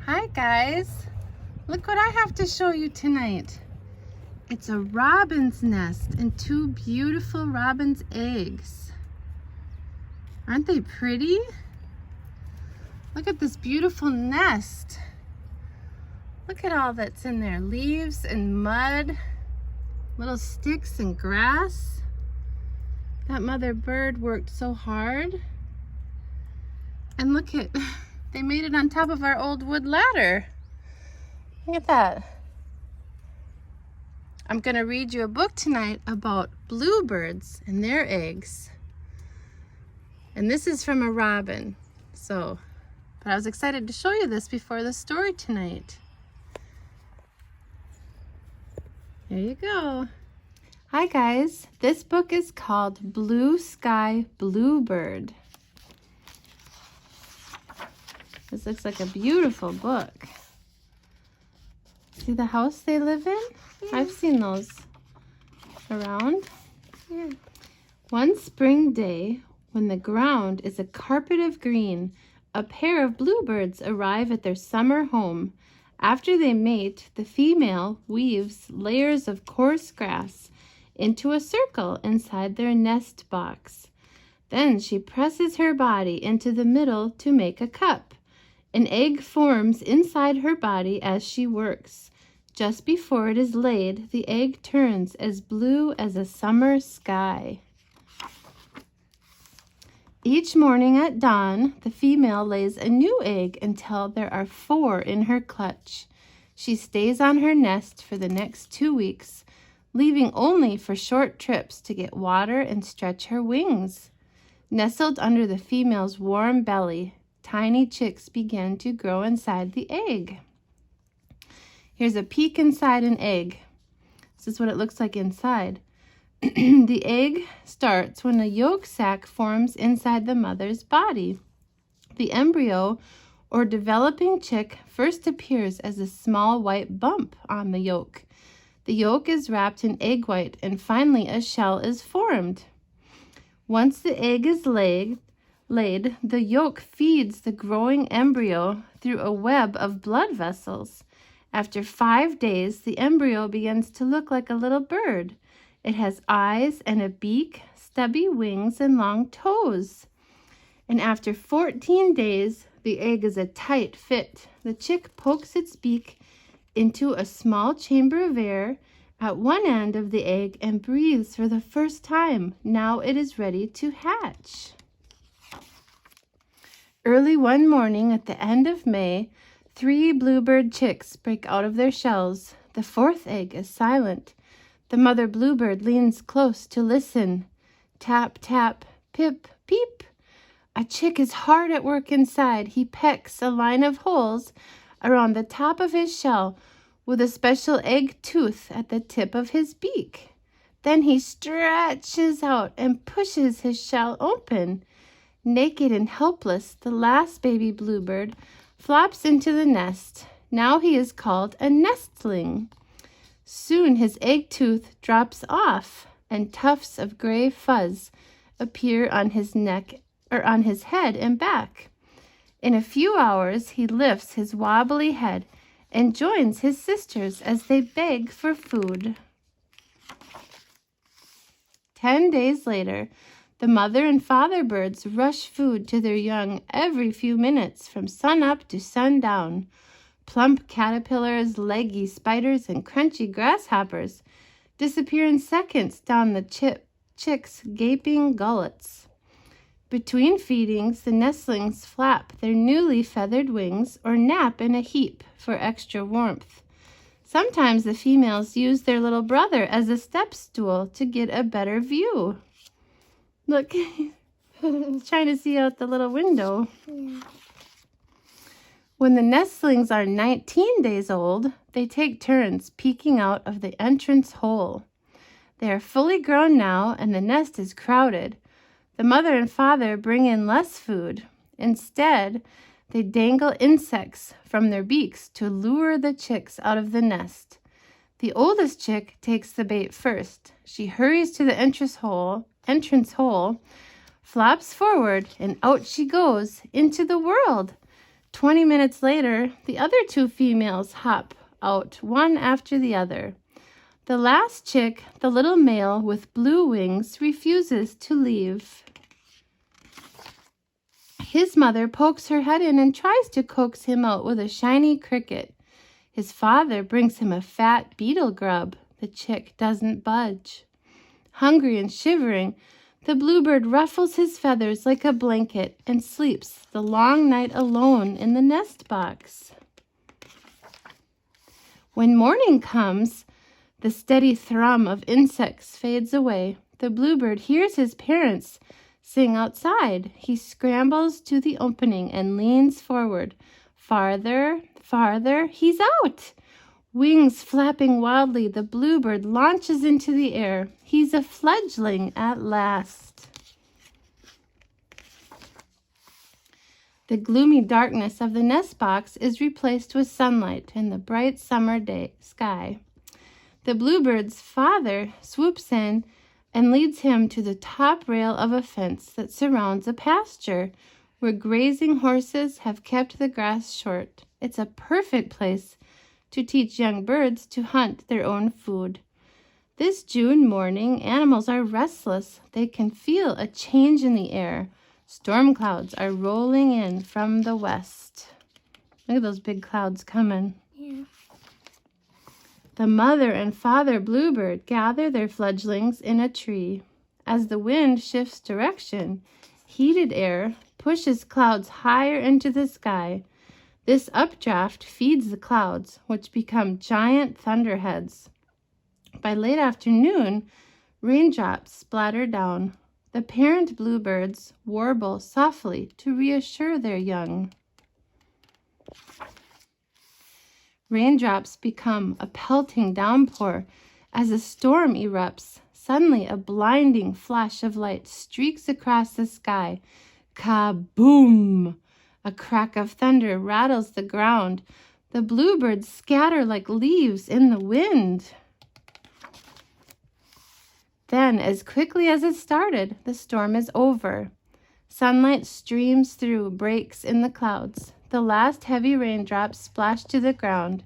Hi guys, look what I have to show you tonight. It's a robin's nest and two beautiful robin's eggs. Aren't they pretty? Look at this beautiful nest. Look at all that's in there, leaves and mud, little sticks and grass. That mother bird worked so hard. And look at, they made it on top of our old wood ladder. Look at that. I'm going to read you a book tonight about bluebirds and their eggs. And this is from a robin. But I was excited to show you this before the story tonight. There you go. Hi guys, this book is called Blue Sky Bluebird. This looks like a beautiful book. See the house they live in? Yeah. I've seen those around. Yeah. One spring day, when the ground is a carpet of green, a pair of bluebirds arrive at their summer home. After they mate, the female weaves layers of coarse grass into a circle inside their nest box. Then she presses her body into the middle to make a cup. An egg forms inside her body as she works. Just before it is laid, the egg turns as blue as a summer sky. Each morning at dawn, the female lays a new egg until there are 4 in her clutch. She stays on her nest for the next 2 weeks, leaving only for short trips to get water and stretch her wings. Nestled under the female's warm belly, tiny chicks begin to grow inside the egg. Here's a peek inside an egg. This is what it looks like inside. The egg starts when a yolk sac forms inside the mother's body. The embryo or developing chick first appears as a small white bump on the yolk. The yolk is wrapped in egg white and finally a shell is formed. Once the egg is laid, the yolk feeds the growing embryo through a web of blood vessels. After 5 days, the embryo begins to look like a little bird. It has eyes and a beak, stubby wings, and long toes. And after 14 days, the egg is a tight fit. The chick pokes its beak into a small chamber of air at one end of the egg and breathes for the first time. Now it is ready to hatch. Early one morning at the end of May, 3 bluebird chicks break out of their shells. The 4th egg is silent. The mother bluebird leans close to listen. Tap, tap, pip, peep. A chick is hard at work inside. He pecks a line of holes around the top of his shell with a special egg tooth at the tip of his beak. Then he stretches out and pushes his shell open. Naked and helpless, the last baby bluebird flops into the nest. Now he is called a nestling. Soon his egg tooth drops off and tufts of gray fuzz appear on his neck or on his head and back. In a few hours, he lifts his wobbly head and joins his sisters as they beg for food. 10 days later, the mother and father birds rush food to their young every few minutes from sunup to sundown. Plump caterpillars, leggy spiders, and crunchy grasshoppers disappear in seconds down the chicks' gaping gullets. Between feedings, the nestlings flap their newly feathered wings or nap in a heap for extra warmth. Sometimes the females use their little brother as a step stool to get a better view. Look, he's trying to see out the little window. Yeah. When the nestlings are 19 days old, they take turns peeking out of the entrance hole. They are fully grown now, and the nest is crowded. The mother and father bring in less food. Instead, they dangle insects from their beaks to lure the chicks out of the nest. The oldest chick takes the bait first. She hurries to the entrance hole, flops forward, and out she goes into the world. 20 minutes later, the other two females hop out, one after the other. The last chick, the little male with blue wings, refuses to leave. His mother pokes her head in and tries to coax him out with a shiny cricket. His father brings him a fat beetle grub. The chick doesn't budge. Hungry and shivering, the bluebird ruffles his feathers like a blanket and sleeps the long night alone in the nest box. When morning comes, the steady thrum of insects fades away. The bluebird hears his parents sing outside. He scrambles to the opening and leans forward. Farther, farther, he's out! Wings flapping wildly, the bluebird launches into the air. He's a fledgling at last. The gloomy darkness of the nest box is replaced with sunlight in the bright summer day sky. The bluebird's father swoops in and leads him to the top rail of a fence that surrounds a pasture where grazing horses have kept the grass short. It's a perfect place to teach young birds to hunt their own food. This June morning, animals are restless. They can feel a change in the air. Storm clouds are rolling in from the west. Look at those big clouds coming. Yeah. The mother and father bluebird gather their fledglings in a tree. As the wind shifts direction, heated air pushes clouds higher into the sky. This updraft feeds the clouds, which become giant thunderheads. By late afternoon, raindrops splatter down. The parent bluebirds warble softly to reassure their young. Raindrops become a pelting downpour as a storm erupts. Suddenly, a blinding flash of light streaks across the sky. Kaboom! A crack of thunder rattles the ground. The bluebirds scatter like leaves in the wind. Then, as quickly as it started, the storm is over. Sunlight streams through breaks in the clouds. The last heavy raindrops splash to the ground.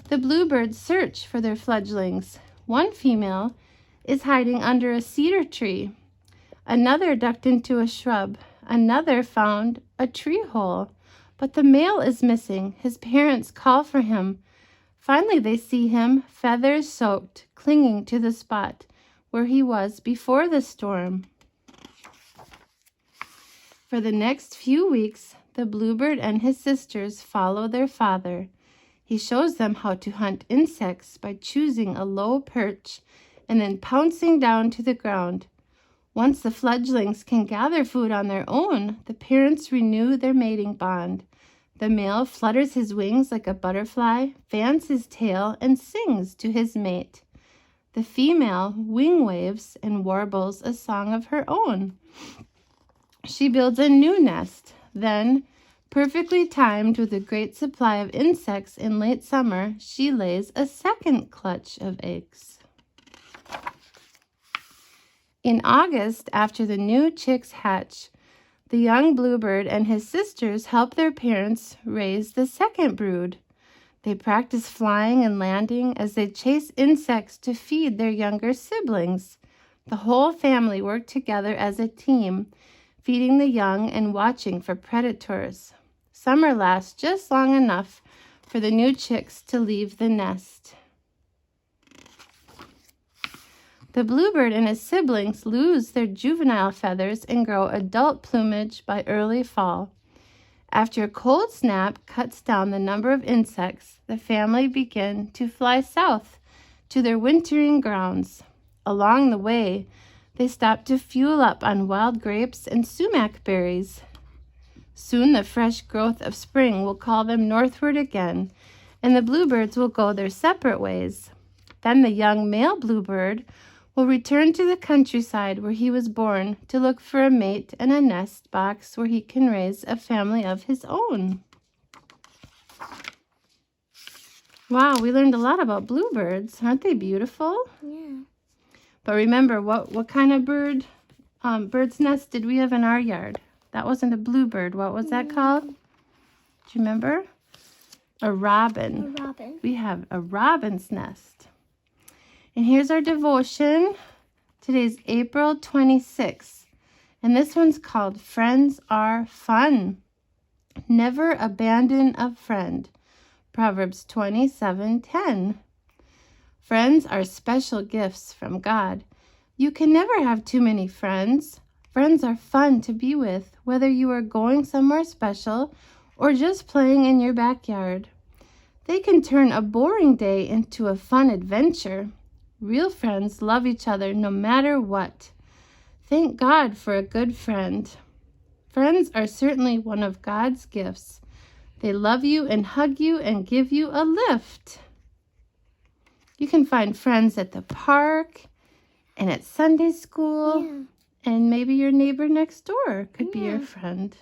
The bluebirds search for their fledglings. One female is hiding under a cedar tree. Another ducked into a shrub. Another found a tree hole. But the male is missing. His parents call for him. Finally, they see him, feathers soaked, clinging to the spot where he was before the storm. For the next few weeks, the bluebird and his sisters follow their father. He shows them how to hunt insects by choosing a low perch and then pouncing down to the ground. Once the fledglings can gather food on their own, the parents renew their mating bond. The male flutters his wings like a butterfly, fans his tail, and sings to his mate. The female wing waves and warbles a song of her own. She builds a new nest. Then, perfectly timed with a great supply of insects in late summer, she lays a second clutch of eggs. In August, after the new chicks hatch, the young bluebird and his sisters help their parents raise the second brood. They practice flying and landing as they chase insects to feed their younger siblings. The whole family work together as a team, feeding the young and watching for predators. Summer lasts just long enough for the new chicks to leave the nest. The bluebird and his siblings lose their juvenile feathers and grow adult plumage by early fall. After a cold snap cuts down the number of insects, the family begin to fly south to their wintering grounds. Along the way, they stop to fuel up on wild grapes and sumac berries. Soon the fresh growth of spring will call them northward again, and the bluebirds will go their separate ways. Then the young male bluebird will return to the countryside where he was born to look for a mate and a nest box where he can raise a family of his own. Wow, we learned a lot about bluebirds. Aren't they beautiful? Yeah. But remember, what kind of bird's nest did we have in our yard? That wasn't a bluebird. What was that called? Do you remember? A robin. A robin. We have a robin's nest. And here's our devotion. Today's April 26th. And this one's called Friends Are Fun. Never abandon a friend. Proverbs 27:10. Friends are special gifts from God. You can never have too many friends. Friends are fun to be with, whether you are going somewhere special or just playing in your backyard. They can turn a boring day into a fun adventure. Real friends love each other no matter what. Thank God for a good friend. Friends are certainly one of God's gifts. They love you and hug you and give you a lift. You can find friends at the park and at Sunday school. Yeah. And maybe your neighbor next door could be your friend.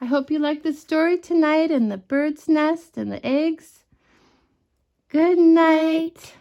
I hope you liked the story tonight and the bird's nest and the eggs. Good night.